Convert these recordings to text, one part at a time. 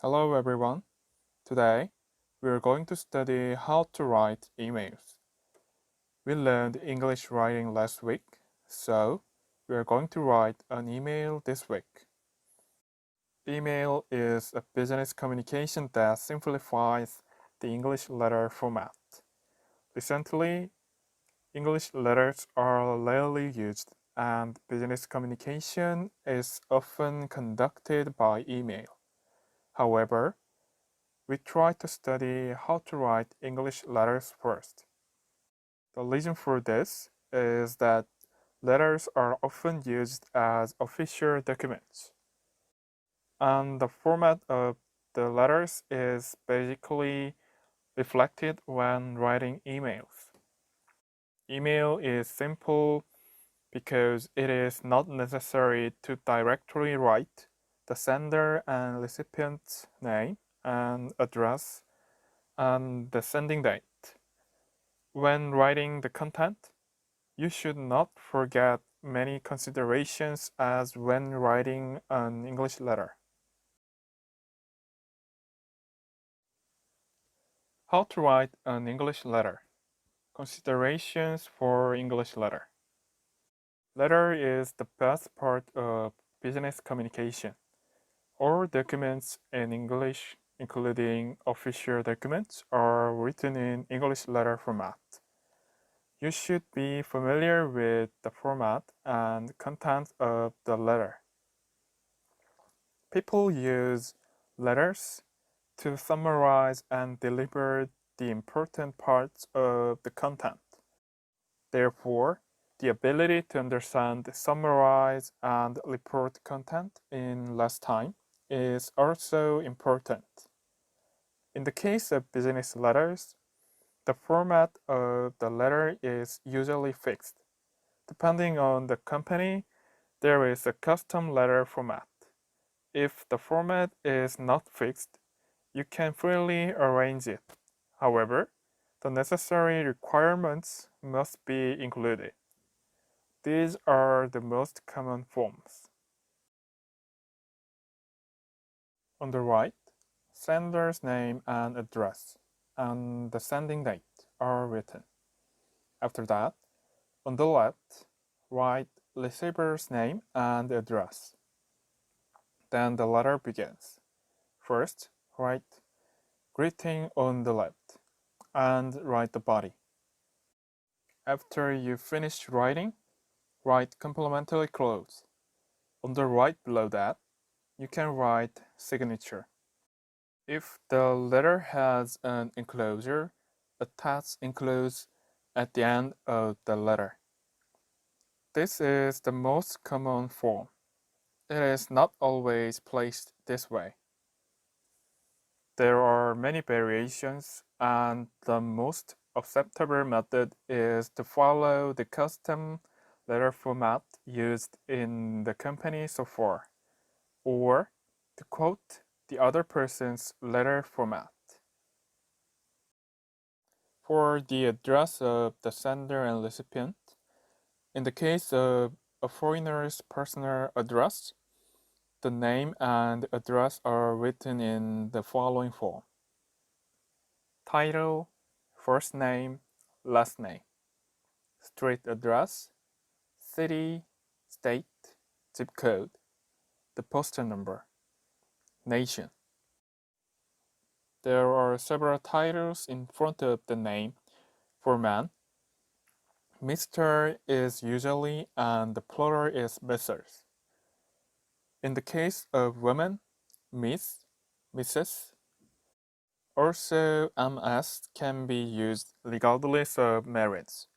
Hello everyone. Today we are going to study how to write emails. We learned English writing last week, so we are going to write an email this week. Email is a business communication that simplifies the English letter format. Recently, English letters are rarely used and business communication is often conducted by email. However, we try to study how to write English letters first. The reason for this is that letters are often used as official documents, and the format of the letters is basically reflected when writing emails. Email is simple because it is not necessary to directly write the sender and recipient's name and address and the sending date. When writing the content, you should not forget many considerations as when writing an English letter. How to write an English letter. Considerations for English letter. Letter is the best part of business communication. All documents in English, including official documents, are written in English letter format. You should be familiar with the format and content of the letter. People use letters to summarize and deliver the important parts of the content. Therefore, the ability to understand, summarize, and report content in less time is also important. In the case of business letters, the format of the letter is usually fixed. Depending on the company, there is a custom letter format. If the format is not fixed, you can freely arrange it. However, the necessary requirements must be included. These are the most common forms. On the right, sender's name and address and the sending date are written. After that, on the left, write receiver's name and address. Then the letter begins. First, write greeting on the left and write the body. After you finish writing, write complimentary clause. On the right below that, you can write signature. If the letter has an enclosure, attach enclose at the end of the letter. This is the most common form. It is not always placed this way. There are many variations, and the most acceptable method is to follow the custom letter format used in the company so far, or to quote the other person's letter format. For the address of the sender and recipient, in the case of a foreigner's personal address, the name and address are written in the following form. Title, first name, last name. Street address, city, state, zip code, the postal number, nation. There are several titles in front of the name. For man, Mr. is usually and the plural is Mrs. In the case of women, Miss, Mrs. Also, MS can be used regardless of marriage.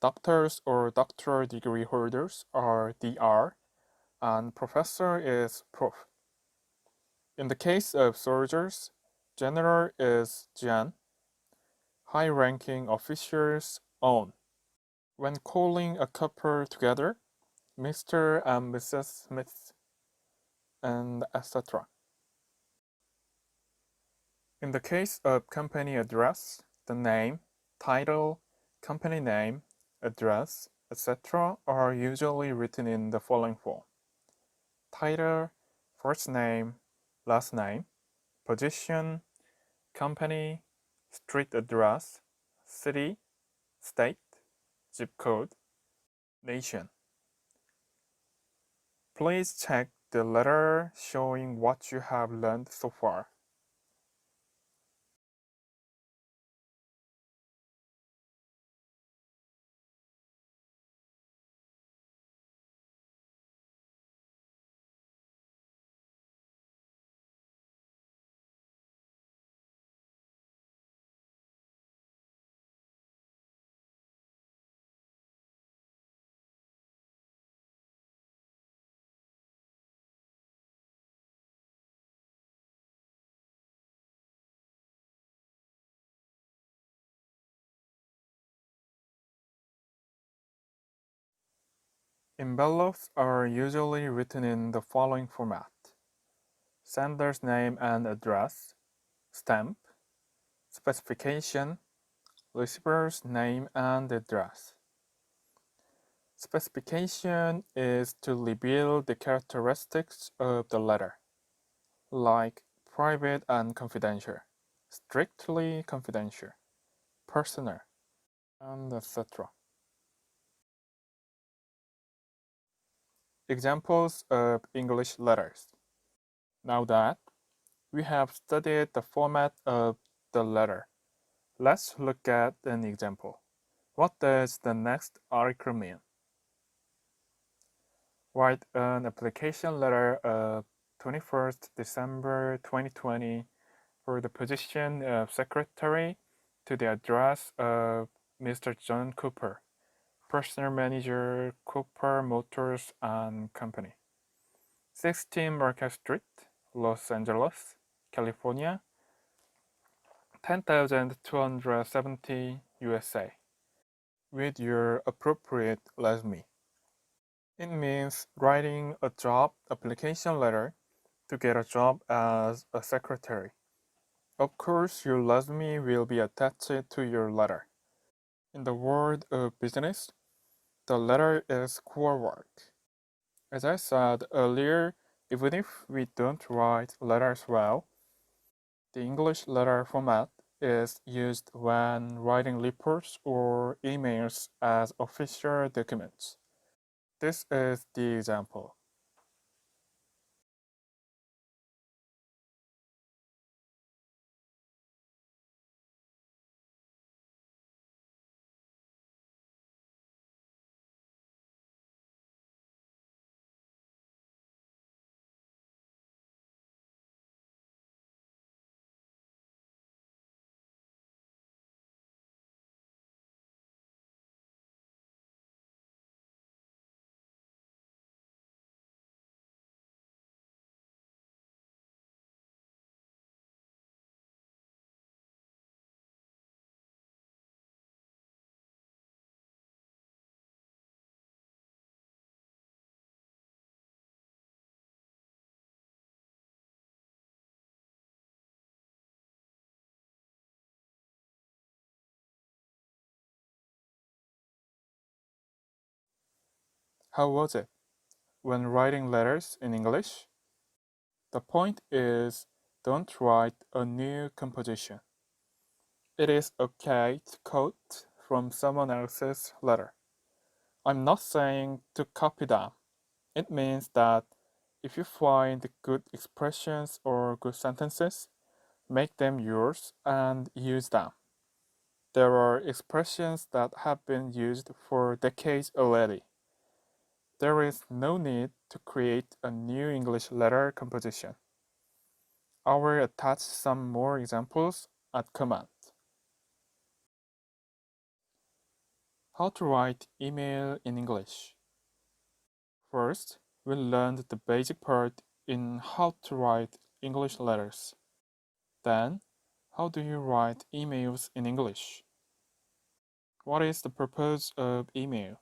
Doctors or doctoral degree holders are DR, and professor is prof. In the case of soldiers, general is Gen, high-ranking officials on. When calling a couple together, Mr. and Mrs. Smith, and etc. In the case of company address, the name, title, company name, address, etc. are usually written in the following form. Title, first name, last name, position, company, street address, city, state, zip code, nation. Please check the letter showing what you have learned so far. Envelopes are usually written in the following format: sender's name and address, stamp, specification, receiver's name and address. Specification is to reveal the characteristics of the letter, like private and confidential, strictly confidential, personal, and etc. Examples of English letters. Now that we have studied the format of the letter, let's look at an example. What does the next article mean? Write an application letter of 21st December 2020 for the position of secretary to the address of Mr. John Cooper, personal manager, Cooper Motors and Company, 16 Market Street, Los Angeles, California, 10,270 USA, with your appropriate resume. It means writing a job application letter to get a job as a secretary. Of course, your resume will be attached to your letter. In the world of business, the letter is core work. As I said earlier, even if we don't write letters well, the English letter format is used when writing reports or emails as official documents. This is the example. How was it when writing letters in English? The point is, don't write a new composition. It is okay to quote from someone else's letter. I'm not saying to copy them. It means that if you find good expressions or good sentences, make them yours and use them. There are expressions that have been used for decades already. There is no need to create a new English letter composition. I will attach some more examples at command. How to write email in English. First, we learned the basic part in how to write English letters. Then, how do you write emails in English? What is the purpose of email?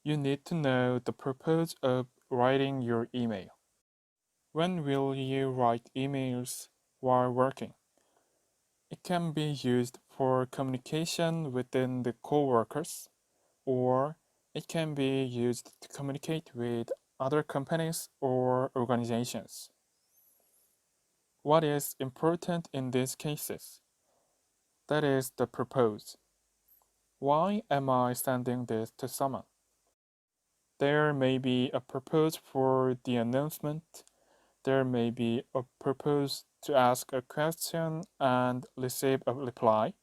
You need to know the purpose of writing your email. When will you write emails while working? It can be used for communication within the co-workers, or it can be used to communicate with other companies or organizations. What is important in these cases? That is the purpose. Why am I sending this to someone? There may be a purpose for the announcement. There may be a purpose to ask a question and receive a reply.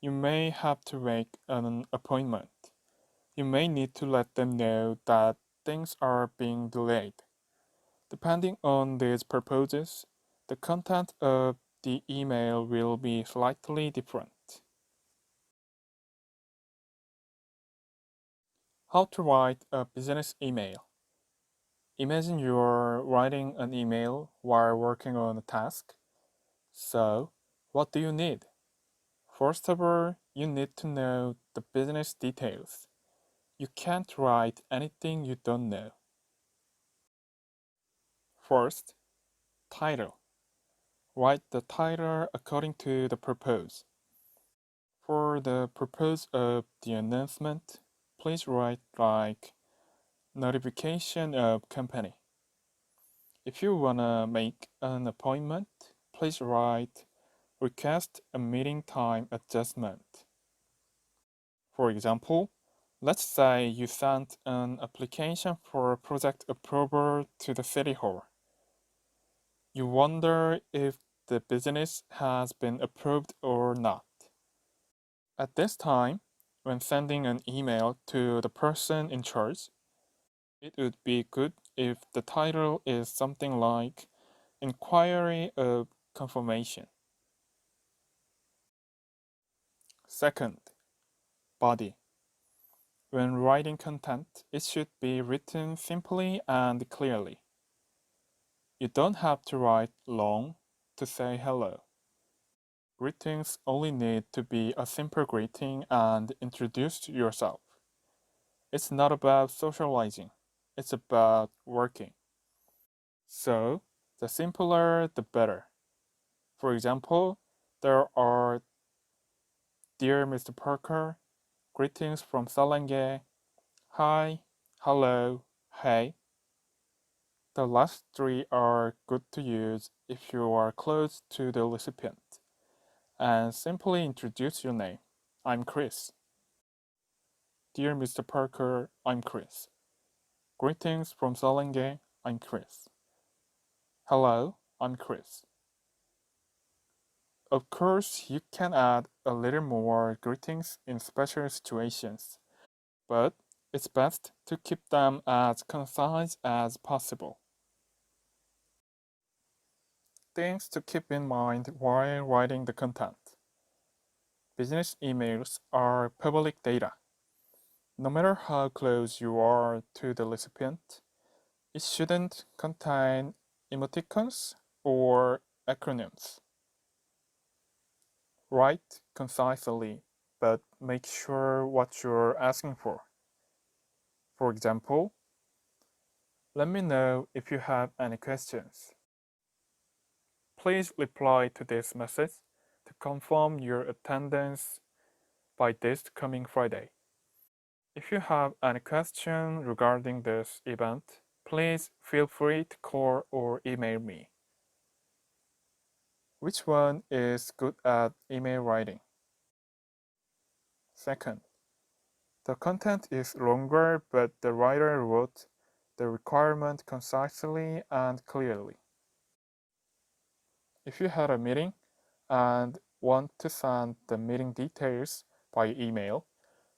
You may have to make an appointment. You may need to let them know that things are being delayed. Depending on these purposes, the content of the email will be slightly different. How to write a business email. Imagine you're writing an email while working on a task. So, what do you need? First of all, you need to know the business details. You can't write anything you don't know. First, title. Write the title according to the purpose. For the purpose of the announcement, please write like notification of company. If you wanna make an appointment, please write request a meeting time adjustment. For example, let's say you sent an application for project approval to the City Hall. You wonder if the business has been approved or not. At this time, when sending an email to the person in charge, it would be good if the title is something like Inquiry of Confirmation. Second, body. When writing content, it should be written simply and clearly. You don't have to write long to say hello. Greetings only need to be a simple greeting and introduce yourself. It's not about socializing, it's about working. So, the simpler the better. For example, there are Dear Mr. Parker, greetings from Sэлэнгэ, hi, hello, hey. The last three are good to use if you are close to the recipient. And simply introduce your name. I'm Chris. Dear Mr. Parker, I'm Chris. Greetings from Sэлэнгэ, I'm Chris. Hello, I'm Chris. Of course, you can add a little more greetings in special situations, but it's best to keep them as concise as possible. Things to keep in mind while writing the content. Business emails are public data. No matter how close you are to the recipient, it shouldn't contain emoticons or acronyms. Write concisely, but make sure what you're asking for. For example, let me know if you have any questions. Please reply to this message to confirm your attendance by this coming Friday. If you have any question regarding this event, please feel free to call or email me. Which one is good at email writing? Second, the content is longer, but the writer wrote the requirement concisely and clearly. If you had a meeting and want to send the meeting details by email,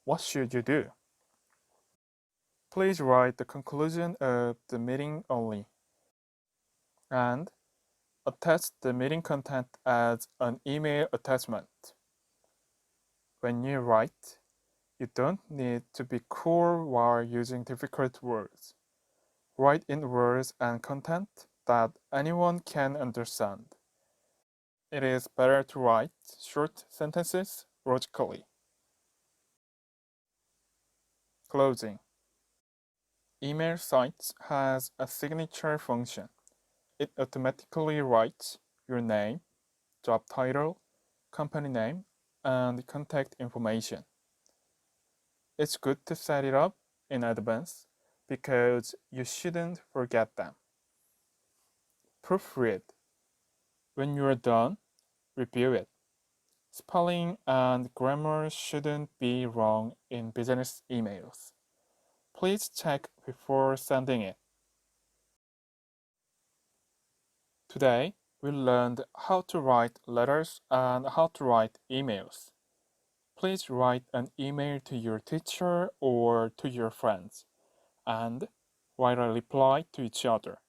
what should you do? Please write the conclusion of the meeting only, and attach the meeting content as an email attachment. When you write, you don't need to be cool while using difficult words. Write in words and content that anyone can understand. It is better to write short sentences logically. Closing. Email Sites has a signature function. It automatically writes your name, job title, company name, and contact information. It's good to set it up in advance because you shouldn't forget them. Proofread. When you're done, review it. Spelling and grammar shouldn't be wrong in business emails. Please check before sending it. Today, we learned how to write letters and how to write emails. Please write an email to your teacher or to your friends and write a reply to each other.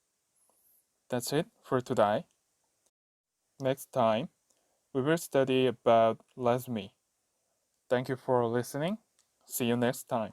That's it for today. Next time, we will study about resume. Thank you for listening. See you next time.